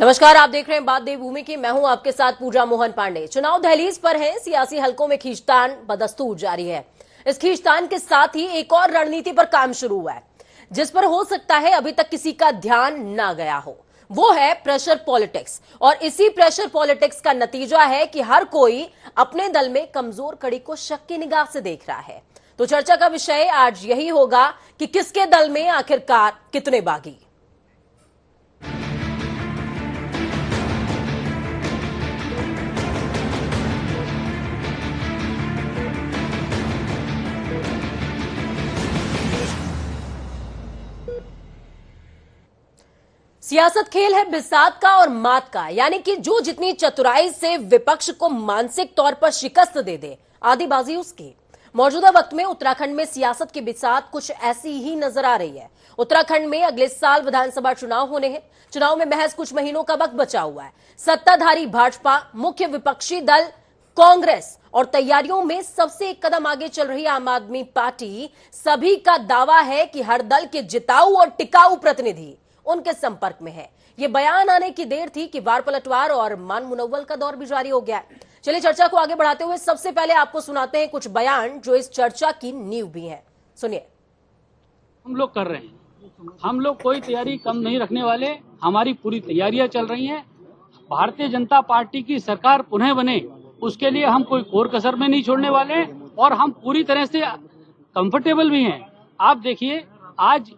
नमस्कार, आप देख रहे हैं बात देवभूमि की। मैं हूं आपके साथ पूजा मोहन पांडे। चुनाव दहलीज पर है, सियासी हलकों में खींचतान बदस्तूर जारी है। इस खींचतान के साथ ही एक और रणनीति पर काम शुरू हुआ है, जिस पर हो सकता है अभी तक किसी का ध्यान ना गया हो। वो है प्रेशर पॉलिटिक्स। और इसी प्रेशर पॉलिटिक्स का नतीजा है कि हर कोई अपने दल में कमजोर कड़ी को शक की निगाह से देख रहा है। तो चर्चा का विषय आज यही होगा कि किसके दल में आखिरकार कितने बागी। सियासत खेल है बिसात का और मात का, यानी कि जो जितनी चतुराई से विपक्ष को मानसिक तौर पर शिकस्त दे दे, आधी बाजी उसकी। मौजूदा वक्त में उत्तराखंड में सियासत की बिसात कुछ ऐसी ही नजर आ रही है। उत्तराखंड में अगले साल विधानसभा चुनाव होने हैं। चुनाव में महज कुछ महीनों का वक्त बचा हुआ है। सत्ताधारी भाजपा, मुख्य विपक्षी दल कांग्रेस और तैयारियों में सबसे एक कदम आगे चल रही आम आदमी पार्टी, सभी का दावा है कि हर दल के जिताऊ और टिकाऊ प्रतिनिधि उनके संपर्क में है। यह बयान आने की देर थी कि वार पलटवार और मान मुनव्वल का दौर भी जारी हो गया है। चलिए चर्चा को आगे बढ़ाते हुए सबसे पहले आपको सुनाते हैं कुछ बयान जो इस चर्चा की नींव भी हैं। सुनिए। हम लोग कर रहे हैं, हम लोग कोई तैयारी कम नहीं रखने वाले। हमारी पूरी तैयारियां चल रही हैं। भारतीय जनता पार्टी की सरकार पुनः बने, उसके लिए हम कोई कोर कसर में नहीं छोड़ने वाले और हम पूरी तरह से कंफर्टेबल भी हैं। आप देखिए, आज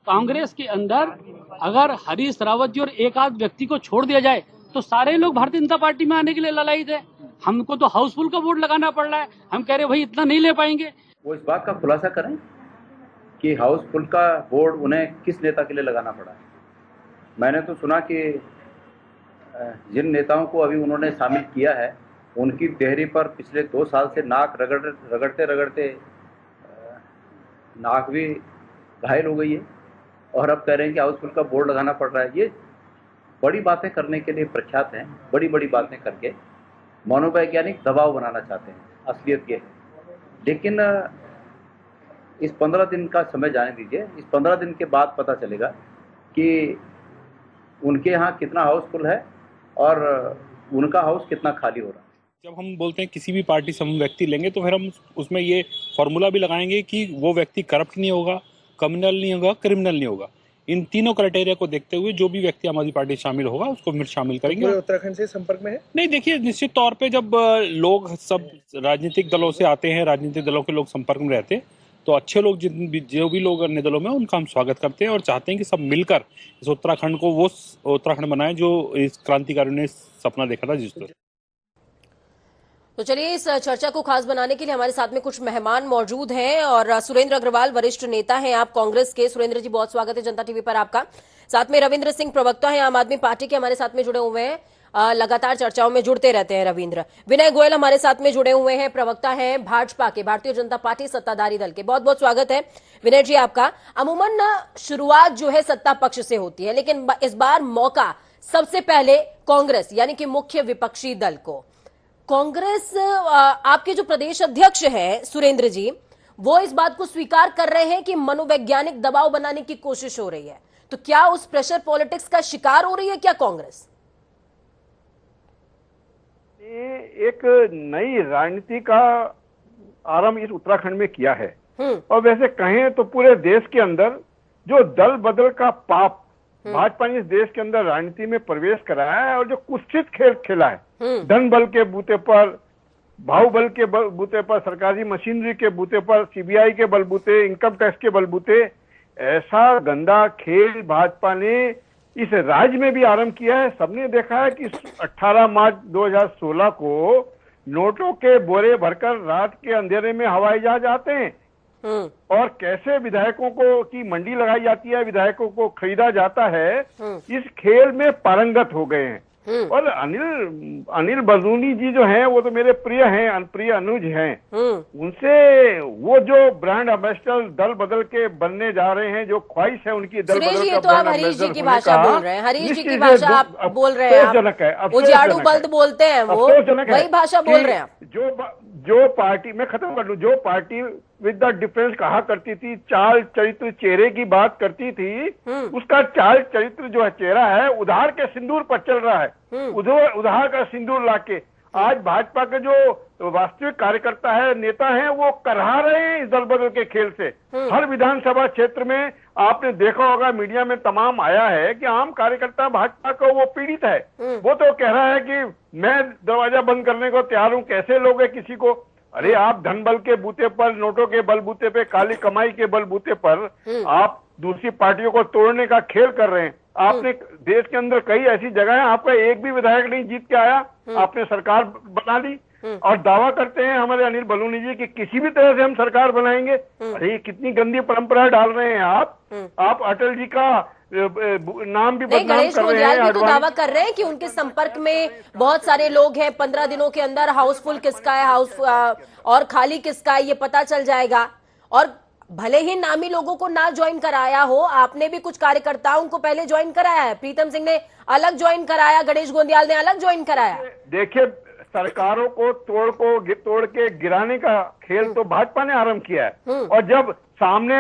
कांग्रेस के अंदर अगर हरीश रावत जी और एक आध व्यक्ति को छोड़ दिया जाए तो सारे लोग भारतीय जनता पार्टी में आने के लिए ललायित है। हमको तो हाउसफुल का वोट लगाना पड़ रहा है। हम कह रहे भाई इतना नहीं ले पाएंगे। वो इस बात का खुलासा करें कि हाउसफुल का वोट उन्हें किस नेता के लिए लगाना पड़ा है। मैंने तो सुना कि जिन नेताओं को अभी उन्होंने शामिल किया है उनकी देहरी पर पिछले 2 साल से नाक रगड़ते रगड़ते नाक भी घायल हो गई है और अब कह रहे हैं कि हाउसफुल का बोर्ड लगाना पड़ रहा है। ये बड़ी बातें करने के लिए प्रख्यात हैं। बड़ी बड़ी बातें करके मनोवैज्ञानिक दबाव बनाना चाहते हैं। असलियत ये है। लेकिन इस 15 दिन का समय जाने दीजिए। इस 15 दिन के बाद पता चलेगा कि उनके यहाँ कितना हाउसफुल है और उनका हाउस कितना खाली हो रहा है। जब हम बोलते हैं किसी भी पार्टी से हम व्यक्ति लेंगे तो फिर हम उसमें ये फॉर्मूला भी लगाएंगे कि वो व्यक्ति करप्ट नहीं होगा, कम्युनल नहीं होगा, क्रिमिनल नहीं होगा। इन तीनों क्राइटेरिया को देखते हुए जो भी व्यक्ति आम आदमी पार्टी शामिल होगा उसको फिर शामिल करेंगे। तो उत्तराखंड से संपर्क में है? नहीं, देखिए, निश्चित तौर पे जब लोग सब राजनीतिक दलों से आते हैं, राजनीतिक दलों के लोग संपर्क में रहते हैं, तो अच्छे लोग जो भी लोग अन्य दलों में उनका हम स्वागत करते हैं और चाहते हैं कि सब मिलकर इस उत्तराखंड को वो उत्तराखंड बनाए जो इस क्रांतिकारियों ने सपना देखा था। जिस तरह तो चलिए, इस चर्चा को खास बनाने के लिए हमारे साथ में कुछ मेहमान मौजूद हैं और सुरेंद्र अग्रवाल वरिष्ठ नेता हैं आप कांग्रेस के। सुरेंद्र जी, बहुत स्वागत है जनता टीवी पर आपका। साथ में रविंद्र सिंह, प्रवक्ता हैं आम आदमी पार्टी के, हमारे साथ में जुड़े हुए हैं। लगातार चर्चाओं में जुड़ते रहते हैं रविंद्र। विनय गोयल हमारे साथ में जुड़े हुए हैं, प्रवक्ता हैं भाजपा के, भारतीय जनता पार्टी सत्ताधारी दल के। बहुत बहुत स्वागत है विनय जी आपका। अमूमन शुरुआत जो है सत्ता पक्ष से होती है, लेकिन इस बार मौका सबसे पहले कांग्रेस यानी कि मुख्य विपक्षी दल को। कांग्रेस, आपके जो प्रदेश अध्यक्ष हैं सुरेंद्र जी, वो इस बात को स्वीकार कर रहे हैं कि मनोवैज्ञानिक दबाव बनाने की कोशिश हो रही है। तो क्या उस प्रेशर पॉलिटिक्स का शिकार हो रही है क्या कांग्रेस? ये एक नई राजनीति का आरंभ इस उत्तराखंड में किया है। और वैसे कहें तो पूरे देश के अंदर जो दल बदल का पाप भाजपा ने इस देश के अंदर राजनीति में प्रवेश कराया है और जो कुत्सित खेल खेला है, धन बल के बूते पर, बाहुबल के बूते पर, सरकारी मशीनरी के बूते पर, सीबीआई के बलबूते, इनकम टैक्स के बलबूते, ऐसा गंदा खेल भाजपा ने इस राज्य में भी आरंभ किया है। सबने देखा है कि 18 मार्च 2016 को नोटों के बोरे भरकर रात के अंधेरे में हवाई जहाज आते हैं और कैसे विधायकों को की मंडी लगाई जाती है, विधायकों को खरीदा जाता है। इस खेल में पारंगत हो गए हैं। और अनिल बलूनी जी जो हैं वो तो मेरे प्रिय हैं, प्रिय अनुज हैं। उनसे वो जो ब्रांड एम्बेसडर दल बदल के बनने जा रहे हैं, जो ख्वाहिश है उनकी दल बदल का, तो आप हरीश जी की भाषा बोल रहे हैं, हरीश जी की भाषा आप बोल रहे हैं, अफसोसजनक है। उजाड़ू बल्द बोलते हैं वो, वही भाषा बोल रहे हैं आप। जो पार्टी, मैं खत्म कर लूं, जो पार्टी विद द डिफरेंस कहा करती थी, चाल चरित्र चेहरे की बात करती थी, उसका चाल चरित्र जो है, चेहरा है, उधार के सिंदूर पर चल रहा है। उधार का सिंदूर लाके आज भाजपा के जो वास्तविक कार्यकर्ता है, नेता हैं, वो करहा रहे हैं इस दल बदल के खेल से। हर विधानसभा क्षेत्र में आपने देखा होगा, मीडिया में तमाम आया है कि आम कार्यकर्ता भाजपा को वो पीड़ित है। वो तो कह रहा है कि मैं दरवाजा बंद करने को तैयार हूं, कैसे लोगे किसी को। अरे आप धन बल के बूते पर, नोटों के बलबूते पे, काली कमाई के बलबूते पर आप दूसरी पार्टियों को तोड़ने का खेल कर रहे हैं। आपने देश के अंदर कई ऐसी जगह है, आपका एक भी विधायक नहीं जीत के आया, आपने सरकार बना ली और दावा करते हैं हमारे अनिल बलूनी जी कि किसी भी तरह से हम सरकार बनाएंगे। अरे ये कितनी गंदी परंपरा डाल रहे हैं आप अटल जी का नाम भी बदनाम गणेश कर रहे गोंदियाल हैं। भी तो दावा कर रहे हैं कि उनके संपर्क में बहुत सारे लोग हैं, 15 दिनों के अंदर हाउसफुल किसका है और खाली किसका है ये पता चल जाएगा। और भले ही नामी लोगों को ना ज्वाइन कराया हो, आपने भी कुछ कार्यकर्ताओं को पहले ज्वाइन कराया है। प्रीतम सिंह ने अलग ज्वाइन कराया, गणेश गोंदियाल ने अलग ज्वाइन कराया। देखिए, सरकारों को तोड़ के गिराने का खेल तो भाजपा ने आरंभ किया है। और जब सामने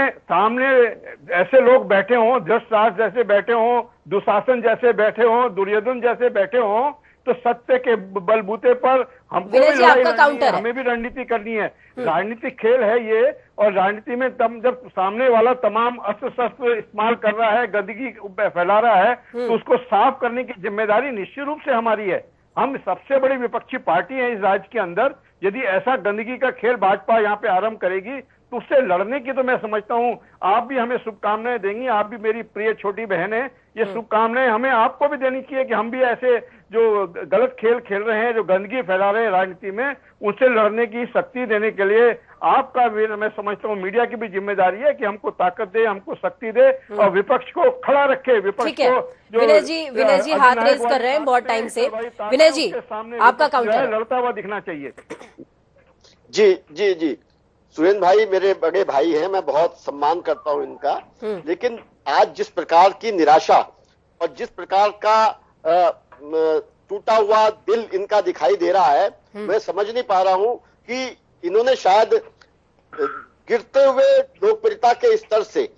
ऐसे लोग बैठे हों, धृतराष्ट्र जैसे बैठे हों, दुशासन जैसे बैठे हों, दुर्योधन जैसे बैठे हों, तो सत्य के बलबूते पर हमको भी लड़ाई लड़नी है, हमें भी रणनीति करनी है। राजनीतिक खेल है ये। और राजनीति में जब सामने वाला तमाम अस्त्र शस्त्र इस्तेमाल कर रहा है, गंदगी फैला रहा है, तो उसको साफ करने की जिम्मेदारी निश्चित रूप से हमारी है। हम सबसे बड़ी विपक्षी पार्टी है इस राज्य के अंदर। यदि ऐसा गंदगी का खेल भाजपा यहाँ पे आरंभ करेगी तो उससे लड़ने की तो मैं समझता हूँ आप भी हमें शुभकामनाएं देंगी। आप भी मेरी प्रिय छोटी बहन है, ये शुभकामनाएं हमें आपको भी देनी चाहिए कि हम भी ऐसे जो गलत खेल खेल रहे हैं, जो गंदगी फैला रहे हैं राजनीति में, उनसे लड़ने की शक्ति देने के लिए आपका भी, मैं समझता हूँ मीडिया की भी जिम्मेदारी है कि हमको ताकत दे, हमको शक्ति दे और विपक्ष को खड़ा रखे। विपक्ष को विनय जी हाथ रेज कर रहे हैं बहुत टाइम से। विनय जी आपका काउंटर लड़ता हुआ दिखना चाहिए। जी सुरेंद्र भाई मेरे बड़े भाई हैं, मैं बहुत सम्मान करता हूं इनका। लेकिन आज जिस प्रकार की निराशा और जिस प्रकार का टूटा हुआ दिल इनका दिखाई दे रहा है, मैं समझ नहीं पा रहा हूं कि इन्होंने शायद गिरते हुए लोकप्रियता के स्तर से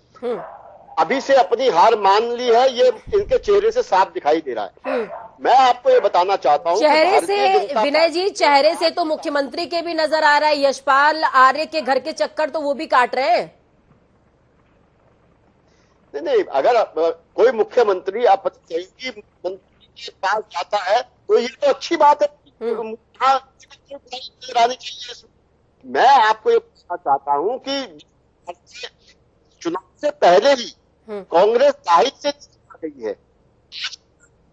अभी से अपनी हार मान ली है। ये इनके चेहरे से साफ दिखाई दे रहा है। मैं आपको ये बताना चाहता हूँ चेहरे से, विनय जी चेहरे से तो मुख्यमंत्री के भी नजर आ रहा है, यशपाल आर्य के घर के चक्कर तो वो भी काट रहे हैं। नहीं, अगर कोई मुख्यमंत्री अपने मंत्री के पास जाता है तो ये तो अच्छी बात है, चाहिए। मैं आपको ये पूछना चाहता हूँ कि चुनाव से पहले ही कांग्रेस जाहिर से गई है,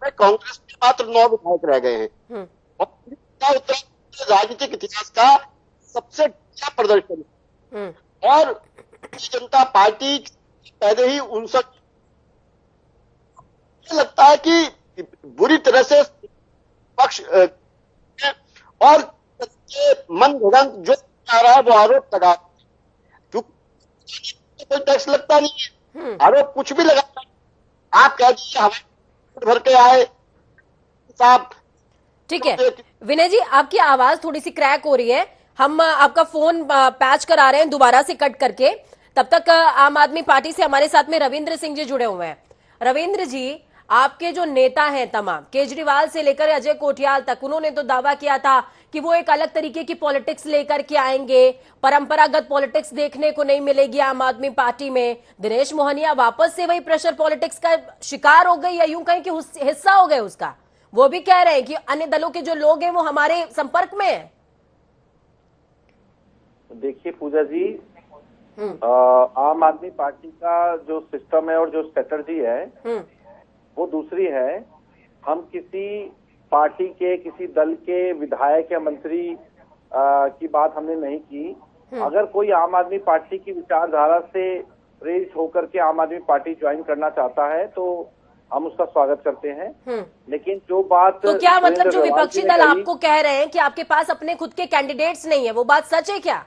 कांग्रेस में मात्र 9 विधायक रह गए हैं और राजनीतिक इतिहास का सबसे अच्छा प्रदर्शन है। और जनता पार्टी पहले ही 59 लगता है कि बुरी तरह से पक्ष और मन घड़ंग जो आ रहा है वो आरोप लगा, क्योंकि कोई टैक्स लगता नहीं है, आरोप कुछ भी लगाता है। आप कह दीजिए हवाई भर के आए साहब। ठीक है विनय जी, आपकी आवाज थोड़ी सी क्रैक हो रही है, हम आपका फोन पैच करा रहे हैं दोबारा से कट करके। तब तक आम आदमी पार्टी से हमारे साथ में रविंद्र सिंह जी जुड़े हुए हैं। रविंद्र जी, आपके जो नेता हैं तमाम, केजरीवाल से लेकर अजय कोठियाल तक, उन्होंने तो दावा किया था कि वो एक अलग तरीके की पॉलिटिक्स लेकर के आएंगे, परंपरागत पॉलिटिक्स देखने को नहीं मिलेगी आम आदमी पार्टी में। दिनेश मोहनिया वापस से वही प्रेशर पॉलिटिक्स का शिकार हो गई या यूं कहें कि हिस्सा हो गए उसका। वो भी कह रहे हैं कि अन्य दलों के जो लोग हैं वो हमारे संपर्क में है। देखिए पूजा जी, आम आदमी पार्टी का जो सिस्टम है और जो स्ट्रेटर्जी है वो दूसरी है। हम किसी पार्टी के, किसी दल के विधायक या मंत्री की बात हमने नहीं की। अगर कोई आम आदमी पार्टी की विचारधारा से प्रेरित होकर के आम आदमी पार्टी ज्वाइन करना चाहता है तो हम उसका स्वागत करते हैं। लेकिन जो बात तो क्या मतलब जो विपक्षी दल आपको कह रहे हैं कि आपके पास अपने खुद के कैंडिडेट्स नहीं है, वो बात सच है क्या?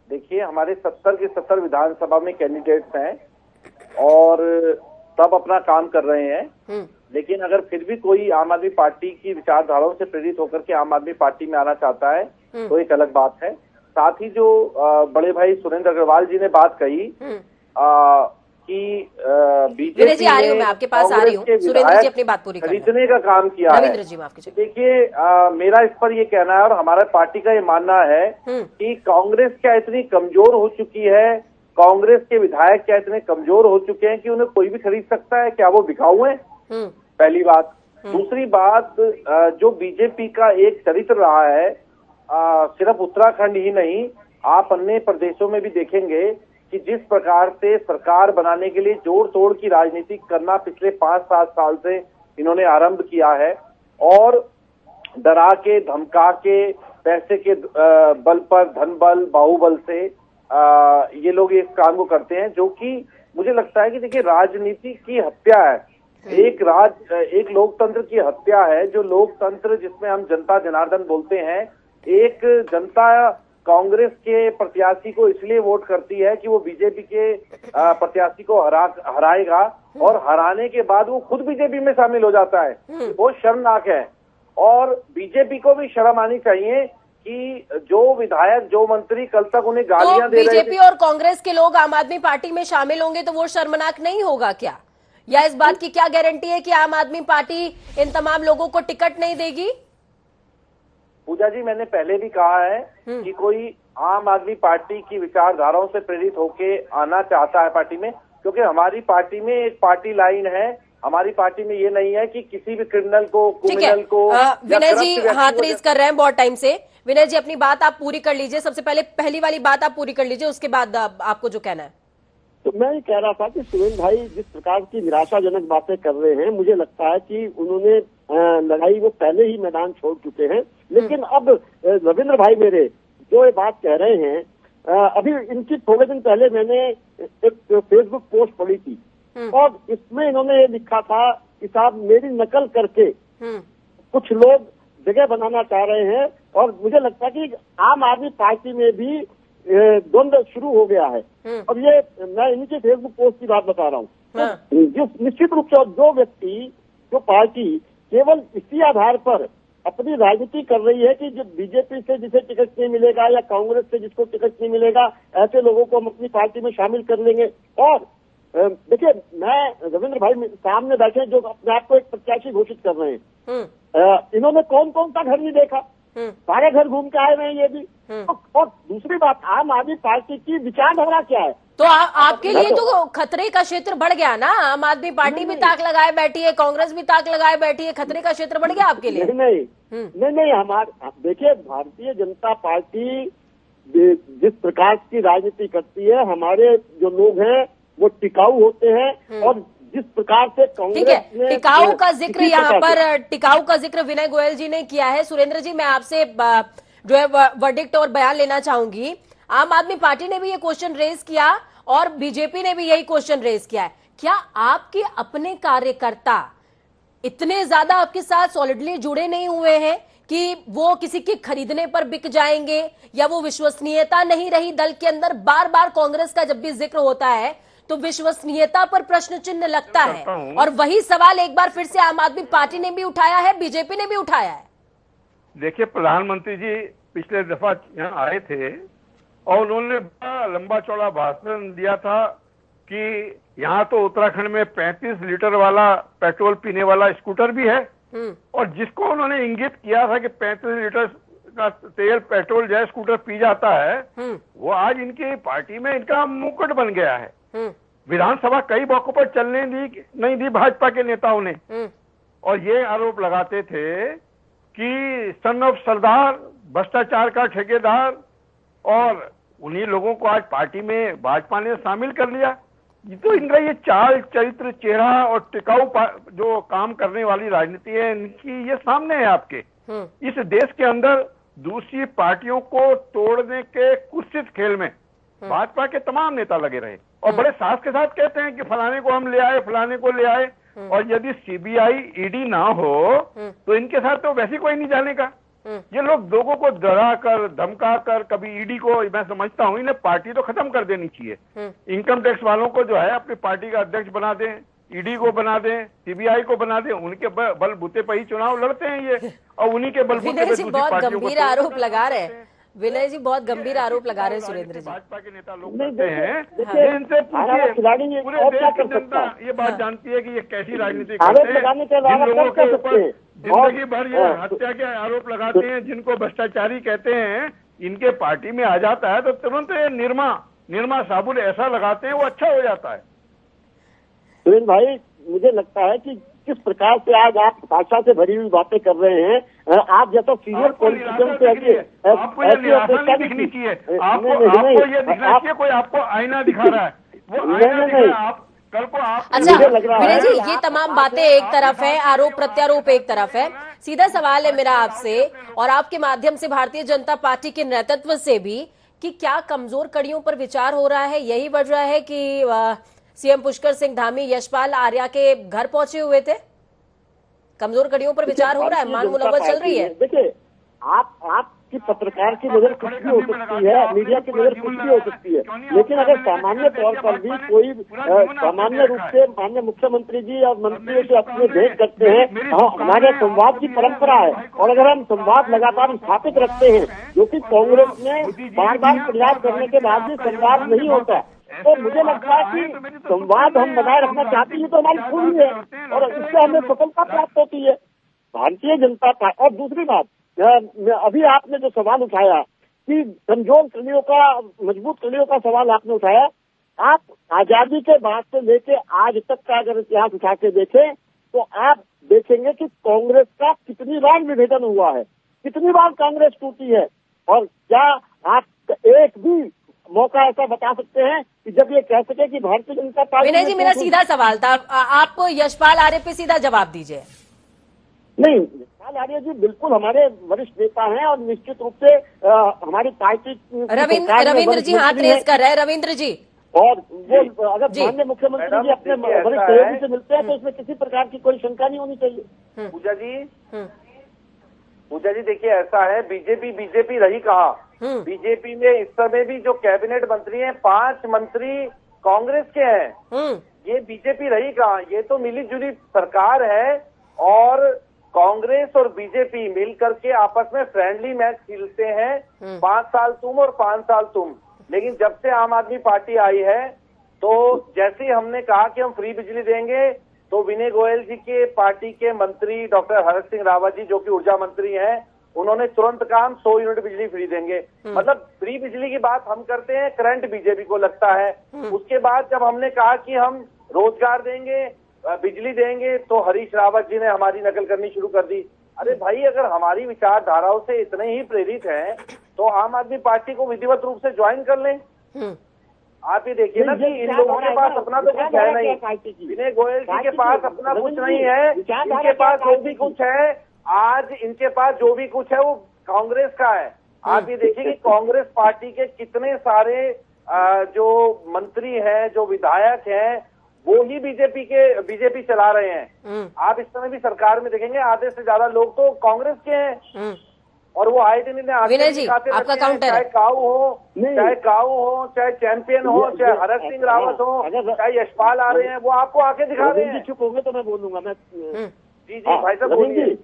देखिए, हमारे 70 के 70 विधानसभा में कैंडिडेट्स हैं और सब अपना काम कर रहे हैं। लेकिन अगर फिर भी कोई आम आदमी पार्टी की विचारधाराओं से प्रेरित होकर के आम आदमी पार्टी में आना चाहता है तो एक अलग बात है। साथ ही जो बड़े भाई सुरेंद्र अग्रवाल जी ने बात कही कि बीजेपी जी, आ रही हूं मैं आपके पास, आ रही हूँ। सुरेंद्र जी अपनी बात पूरी खरीदने का काम किया है। रविंद्र जी माफ कीजिए। देखिए, मेरा इस पर ये कहना है और हमारे पार्टी का ये मानना है कि कांग्रेस क्या इतनी कमजोर हो चुकी है, कांग्रेस के विधायक क्या इतने कमजोर हो चुके हैं कि उन्हें कोई भी खरीद सकता है? क्या वो बिकाऊ है? पहली बात। दूसरी बात, जो बीजेपी का एक चरित्र रहा है, सिर्फ उत्तराखंड ही नहीं, आप अन्य प्रदेशों में भी देखेंगे कि जिस प्रकार से सरकार बनाने के लिए जोड़ तोड़ की राजनीति करना पिछले 5-7 साल से इन्होंने आरंभ किया है और डरा के, धमका के, पैसे के बल पर, धन बल, बाहुबल से ये लोग इस काम को करते हैं, जो कि मुझे लगता है कि देखिए राजनीति की हत्या है, एक लोकतंत्र की हत्या है। जो लोकतंत्र जिसमें हम जनता जनार्दन बोलते हैं, एक जनता कांग्रेस के प्रत्याशी को इसलिए वोट करती है कि वो बीजेपी के प्रत्याशी को हराएगा और हराने के बाद वो खुद बीजेपी में शामिल हो जाता है। वो शर्मनाक है और बीजेपी को भी शर्म आनी चाहिए कि जो विधायक, जो मंत्री कल तक उन्हें गालियां दे रहे थे। बीजेपी और कांग्रेस के लोग आम आदमी पार्टी में शामिल होंगे तो वो शर्मनाक नहीं होगा क्या? या इस बात की क्या गारंटी है कि आम आदमी पार्टी इन तमाम लोगों को टिकट नहीं देगी? पूजा जी, मैंने पहले भी कहा है कि कोई आम आदमी पार्टी की विचारधाराओं से प्रेरित होके आना चाहता है पार्टी में, क्योंकि हमारी पार्टी में एक पार्टी लाइन है। हमारी पार्टी में ये नहीं है कि किसी भी क्रिमिनल को, विनय जी हाथ रेज कर रहे हैं बहुत टाइम से। विनय जी अपनी बात आप पूरी कर लीजिए, सबसे पहले पहली वाली बात आप पूरी कर लीजिए, उसके बाद आपको जो कहना है। तो मैं ये कह रहा था कि सुरेंद्र भाई जिस प्रकार की निराशाजनक बातें कर रहे हैं, मुझे लगता है कि उन्होंने लड़ाई वो पहले ही मैदान छोड़ चुके हैं। लेकिन अब रविंद्र भाई मेरे जो ये बात कह रहे हैं, अभी इनकी थोड़े दिन पहले मैंने एक फेसबुक पोस्ट पढ़ी थी और इसमें इन्होंने ये लिखा था कि साहब मेरी नकल करके कुछ लोग जगह बनाना चाह रहे हैं। और मुझे लगता है कि आम आदमी पार्टी में भी द्वंद्व शुरू हो गया है। अब ये मैं इनके फेसबुक पोस्ट की बात बता रहा हूँ। तो जिस निश्चित रूप से जो व्यक्ति, जो पार्टी केवल इसी आधार पर अपनी राजनीति कर रही है कि जो बीजेपी से जिसे टिकट नहीं मिलेगा या कांग्रेस से जिसको टिकट नहीं मिलेगा, ऐसे लोगों को हम अपनी पार्टी में शामिल कर लेंगे। और देखिए, मैं रविंद्र भाई सामने बैठे जो अपने आप को एक प्रत्याशी घोषित कर रहे हैं, इन्होंने कौन कौन सा घर नहीं देखा, सारे घर घूम के आए हुए हैं ये भी। और दूसरी बात, आम आदमी पार्टी की विचारधारा क्या है? तो आपके लिए तो खतरे का क्षेत्र बढ़ गया ना। आम आदमी पार्टी भी ताक लगाए बैठी है, कांग्रेस भी ताक लगाए बैठी है, खतरे का क्षेत्र बढ़ गया आपके लिए? नहीं, हमारे देखिए भारतीय जनता पार्टी जिस प्रकार की राजनीति करती है, हमारे जो लोग हैं वो टिकाऊ होते हैं। और जिस प्रकार से कांग्रेस ने टिकाऊ का जिक्र यहाँ पर, टिकाऊ का जिक्र विनय गोयल जी ने किया है। सुरेंद्र जी, मैं आपसे जो है वर्डिक्ट और बयान लेना चाहूंगी। आम आदमी पार्टी ने भी ये क्वेश्चन रेज किया और बीजेपी ने भी यही क्वेश्चन रेज किया है। क्या आपके अपने कार्यकर्ता इतने ज्यादा आपके साथ सॉलिडली जुड़े नहीं हुए हैं कि वो किसी के खरीदने पर बिक जाएंगे, या वो विश्वसनीयता नहीं रही दल के अंदर? बार बार कांग्रेस का जब भी जिक्र होता है तो विश्वसनीयता पर प्रश्न चिन्ह लगता है, और वही सवाल एक बार फिर से आम आदमी पार्टी ने भी उठाया है, बीजेपी ने भी उठाया है। देखिए, प्रधानमंत्री जी पिछले दफा यहाँ आए थे और उन्होंने बड़ा लंबा चौड़ा भाषण दिया था कि यहाँ तो उत्तराखंड में 35 लीटर वाला पेट्रोल पीने वाला स्कूटर भी है। और जिसको उन्होंने इंगित किया था कि 35 लीटर का तेल, पेट्रोल जो है स्कूटर पी जाता है, वो आज इनकी पार्टी में इनका मुकुट बन गया है। विधानसभा कई मौकों पर चलने नहीं दी भाजपा के नेताओं ने, और ये आरोप लगाते थे कि सन ऑफ सरदार, भ्रष्टाचार का ठेकेदार, और उन्हीं लोगों को आज पार्टी में भाजपा ने शामिल कर लिया। तो इनका ये चाल, चरित्र, चेहरा और टिकाऊ जो काम करने वाली राजनीति है इनकी, ये सामने है आपके। इस देश के अंदर दूसरी पार्टियों को तोड़ने के कुत्सित खेल में भाजपा के तमाम नेता लगे रहे और बड़े साहस के साथ कहते हैं कि फलाने को हम ले आए, फलाने को ले आए। और यदि सीबीआई, ईडी ना हो तो इनके साथ तो वैसे कोई नहीं जानेगा। ये लोग लोगों को डरा कर, धमका कर, कभी ईडी को, मैं समझता हूँ इन्हें पार्टी तो खत्म कर देनी चाहिए। इनकम टैक्स वालों को जो है अपनी पार्टी का अध्यक्ष बना दें, ईडी को बना दें, सीबीआई को बना दें, उनके बलबूते पर ही चुनाव लड़ते हैं ये, और उन्हीं के बलबूते विनय पे जी दूसरी बहुत पार्टियों को गंभीर आरोप लगा रहे हैं। विनय जी बहुत गंभीर आरोप लगा रहे हैं सुरेंद्र जी। भाजपा के नेता लोग नहीं, करते हैं, देखिए, ये इनसे पूछिए, खिलाड़ी ये पूरे और देश क्या की कर सकता जनता है? ये बात जानती है कि ये कैसी राजनीति आरोप करते हैं। लगाने के जिन अलावा लोगों क्या के कर ऊपर सकते हैं? जिंदगी भर ये और- हत्या के आरोप लगाते हैं, जिनको भ्रष्टाचारी कहते हैं, इनके पार्टी में आ जाता है तो तुरंत ये निर्मा साबुन ऐसा लगाते हैं वो अच्छा हो जाता है। सुरेंद्र भाई, मुझे लगता है कि किस प्रकार से आज आप हताशा से भरी हुई बातें कर रहे हैं, आप जैसा सीनियर आपको पॉलिटिशियन से आपको ये निराशा नहीं दिखनी चाहिए, आपको ये दिखना चाहिए कोई आपको आईना दिखा रहा है, वो आईना दिखा रहा है, आप कल को आप अच्छा मुझे लग रहा है- विनय जी, ये तमाम बातें एक तरफ है, आरोप प्रत्यारोप एक तरफ है। सीधा सवाल है मेरा आपसे और आपके माध्यम से भारतीय जनता पार्टी के नेतृत्व से भी कि क्या कमजोर कड़ियों पर विचार हो रहा है? यही वजह है कि सीएम पुष्कर सिंह धामी यशपाल आर्या के घर पहुंचे हुए थे? कमजोर कड़ियों पर विचार हो रहा है, मान मुनव्वत चल रही है। देखिए, आपकी पत्रकार की नजर कुछ भी हो सकती है, मीडिया की नजर कुछ भी हो सकती है, लेकिन अगर सामान्य तौर पर भी कोई सामान्य रूप से माननीय मुख्यमंत्री जी और मंत्रियों से अपने भेंट करते हैं, हमारे संवाद की परंपरा है, और अगर हम संवाद लगातार स्थापित रखते हैं, जो कि कांग्रेस में बार बार प्रयास करने के बाद भी संवाद नहीं होता, तो मुझे लगता है कि संवाद हम बनाए रखना चाहते हैं तो हमारी खूबी है और इससे हमें सफलता प्राप्त होती है। भारतीय जनता पार्टी, और दूसरी बात, अभी आपने जो सवाल उठाया कि कमजोर कड़ियों का, मजबूत कड़ियों का सवाल आपने उठाया, आप आजादी के बाद से लेके आज तक का अगर इतिहास उठा के देखें तो आप देखेंगे कि कांग्रेस का कितनी बार विभाजन हुआ है, कितनी बार कांग्रेस टूटी है, और क्या आप एक भी मौका ऐसा बता सकते हैं कि जब ये कह सके कि भारतीय जनता पार्टी। विनय जी, मेरा सीधा सवाल था, आप यशपाल आर्य पे सीधा जवाब दीजिए। नहीं, यशपाल आर्य जी बिल्कुल हमारे वरिष्ठ नेता हैं और निश्चित रूप से हमारी पार्टी रविंद्र जी हाथ रेस कर रहे हैं। रविंद्र जी, और वो अगर माननीय मुख्यमंत्री जी अपने वरिष्ठ सहयोगी से मिलते हैं तो इसमें किसी प्रकार की कोई शंका नहीं होनी चाहिए। पूजा जी देखिए, ऐसा है, बीजेपी रही कहाँ? बीजेपी में इस समय भी जो कैबिनेट मंत्री हैं, 5 मंत्री कांग्रेस के हैं। ये बीजेपी रही कहाँ? ये तो मिली जुली सरकार है और कांग्रेस और बीजेपी मिल करके आपस में फ्रेंडली मैच खेलते हैं, 5 साल तुम और 5 साल तुम। लेकिन जब से आम आदमी पार्टी आई है तो जैसे ही हमने कहा कि हम फ्री बिजली देंगे तो विनय गोयल जी के पार्टी के मंत्री डॉक्टर हरक सिंह रावत जी, जो कि ऊर्जा मंत्री हैं, उन्होंने तुरंत कहा हम 100 यूनिट बिजली फ्री देंगे। मतलब फ्री बिजली की बात हम करते हैं, करंट बीजेपी को लगता है। उसके बाद जब हमने कहा कि हम रोजगार देंगे, बिजली देंगे, तो हरीश रावत जी ने हमारी नकल करनी शुरू कर दी। अरे भाई, अगर हमारी विचारधाराओं से इतने ही प्रेरित हैं तो आम आदमी पार्टी को विधिवत रूप से ज्वाइन कर लें। आप ये देखिए ना कि इन लोगों के पास अपना तो कुछ है नहीं, विनय गोयल जी के पास अपना कुछ नहीं है, इनके पास जो भी कुछ है, आज इनके पास जो भी कुछ है वो कांग्रेस का है। आप ये देखिए कि कांग्रेस पार्टी के कितने सारे जो मंत्री हैं, जो विधायक हैं, वो ही बीजेपी चला रहे हैं। आप इस समय भी सरकार में देखेंगे आधे से ज्यादा लोग तो कांग्रेस के हैं और वो आए दिन विनय जी, आपका काउंटर, चाहे काऊ हो, चाहे चैंपियन हो, चाहे हरक सिंह रावत हो, चाहे यशपाल आ रहे हैं, वो आपको आके दिखा रहे हैं। चुप होंगे तो मैं बोलूंगा। मैं जी भाई साहब बोलिए।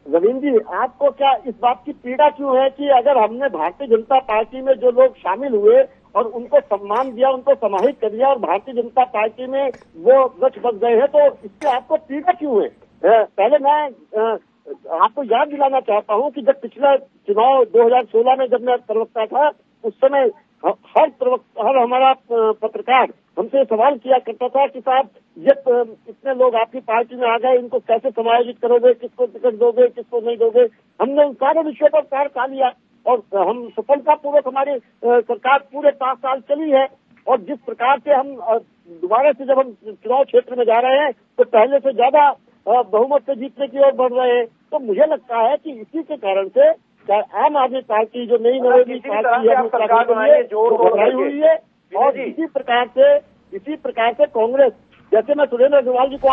रविंद्र जी, आपको क्या इस बात की पीड़ा क्यों है कि अगर हमने भारतीय जनता पार्टी में जो लोग शामिल हुए और उनको सम्मान दिया, उनको समाहित कर दिया और भारतीय जनता पार्टी में वो गठ बच गए हैं, तो इससे आपको पीड़ा क्यों है? पहले मैं आपको याद दिलाना चाहता हूं कि जब पिछला चुनाव 2016 में जब मैं प्रवक्ता था, उस समय हर हमारा पत्रकार हमसे सवाल किया करता था कि साहब, ये इतने लोग आपकी पार्टी में आ गए, इनको कैसे समायोजित करोगे, किसको टिकट दोगे, किसको नहीं दोगे। हमने उन सारे विषयों पर कार्य कर लिया और हम सफलतापूर्वक हमारी सरकार पूरे 5 साल चली है। और जिस प्रकार से हम दोबारा से जब हम चुनाव क्षेत्र में जा रहे हैं तो पहले से ज्यादा बहुमत से जीतने की ओर बढ़ रहे हैं। तो मुझे लगता है कि इसी के कारण से आम आदमी पार्टी जो नई नवेली पार्टी है घबराई हुई है और इसी प्रकार से कांग्रेस, जैसे मैं सुरेंद्र अग्रवाल जी को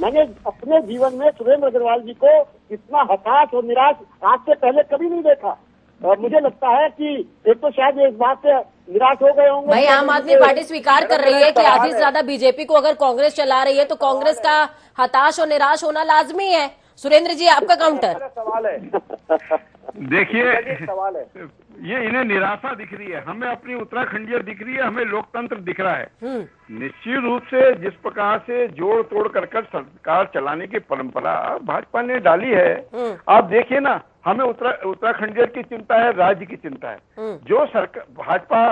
मैंने अपने जीवन में सुरेंद्र अग्रवाल जी को इतना हताश और निराश आज से पहले कभी नहीं देखा। मुझे लगता है कि एक तो शायद इस बात से निराश हो गए होंगे। भाई आम आदमी पार्टी स्वीकार कर रही है कि आधी से ज्यादा बीजेपी को अगर कांग्रेस चला रही है तो कांग्रेस का हताश और निराश होना लाजमी है। सुरेंद्र जी, आपका काउंटर। सवाल है, देखिए, सवाल है, ये इन्हें निराशा दिख रही है, हमें अपनी उत्तराखंडीय दिख रही है, हमें लोकतंत्र दिख रहा है। निश्चित रूप से जिस प्रकार से जोड़ तोड़ कर सरकार चलाने की परंपरा भाजपा ने डाली है, आप देखिए ना, हमें उत्तराखंडीय की चिंता है, राज्य की चिंता है। जो सरकार भाजपा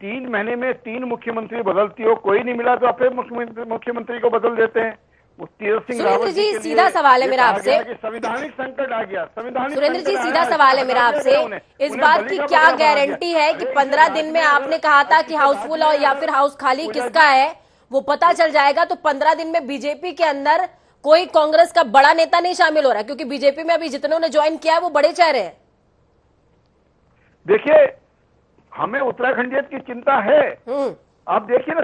3 महीने में 3 मुख्यमंत्री बदलती हो, कोई नहीं मिला तो फिर मुख्यमंत्री को बदल देते हैं। सुरेंद्र जी, सीधा सवाल है मेरा आपसे। संवैधानिक संकट आ गया, सुरेंद्र जी, सीधा सवाल है मेरा आपसे। इस बात की क्या गारंटी है कि 15 दिन में आपने कहा था कि हाउसफुल और या फिर हाउस खाली किसका है वो पता चल जाएगा, तो 15 दिन में बीजेपी के अंदर कोई कांग्रेस का बड़ा नेता नहीं शामिल हो रहा, क्योंकि बीजेपी में अभी जितनों ने ज्वाइन किया है वो बड़े चेहरे हैं। देखिए, हमें उत्तराखंडीय की चिंता है। आप देखिए ना,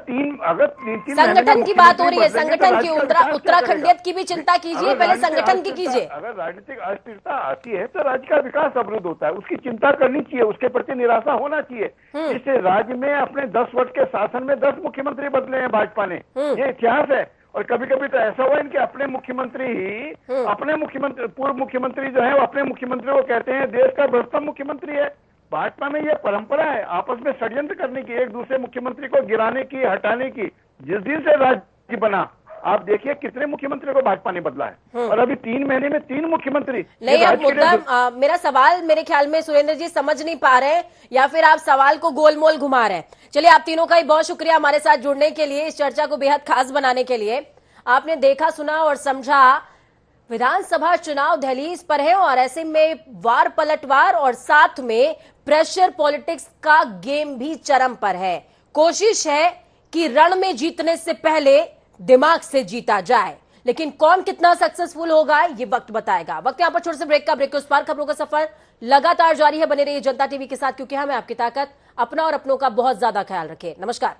अगर तीन संगठन की बात हो रही है, संगठन की, उत्तराखंडियत की भी चिंता कीजिए, पहले संगठन की कीजिए। अगर राजनीतिक अस्थिरता आती है तो राज्य का विकास अवरुद्ध होता है, उसकी चिंता करनी चाहिए, उसके प्रति निराशा होना चाहिए। इस राज्य में अपने 10 वर्ष के शासन में 10 मुख्यमंत्री बदले हैं भाजपा ने, ये इतिहास है। और कभी कभी तो ऐसा हुआ इनके अपने मुख्यमंत्री ही पूर्व मुख्यमंत्री जो है वो अपने मुख्यमंत्री को कहते हैं देश का भ्रष्टतम मुख्यमंत्री है। भाजपा में ये परंपरा है आपस में षड्यंत्र करने की, एक दूसरे मुख्यमंत्री को गिराने की, हटाने की। जिस दिन से राज्य बना, आप देखिए कितने मुख्यमंत्री को भाजपा ने बदला है, और अभी 3 महीने में 3 मुख्यमंत्री। नहीं, अब मुद्दा मेरा सवाल मेरे ख्याल में सुरेंद्र जी समझ नहीं पा रहे, या फिर आप सवाल को गोलमोल घुमा रहे हैं। चलिए, आप तीनों का ही बहुत शुक्रिया हमारे साथ जुड़ने के लिए, इस चर्चा को बेहद खास बनाने के लिए। आपने देखा, सुना और समझा। विधानसभा चुनाव दहलीज पर है और ऐसे में वार पलटवार और साथ में प्रेशर पॉलिटिक्स का गेम भी चरम पर है। कोशिश है कि रण में जीतने से पहले दिमाग से जीता जाए, लेकिन कौन कितना सक्सेसफुल होगा ये वक्त बताएगा। वक्त यहाँ पर छोटे से ब्रेक का, ब्रेक के उस पार खबरों का सफर लगातार जारी है। बने रहिए जनता टीवी के साथ, क्योंकि हमें आपकी ताकत, अपना और अपनों का बहुत ज्यादा ख्याल रखें। नमस्कार।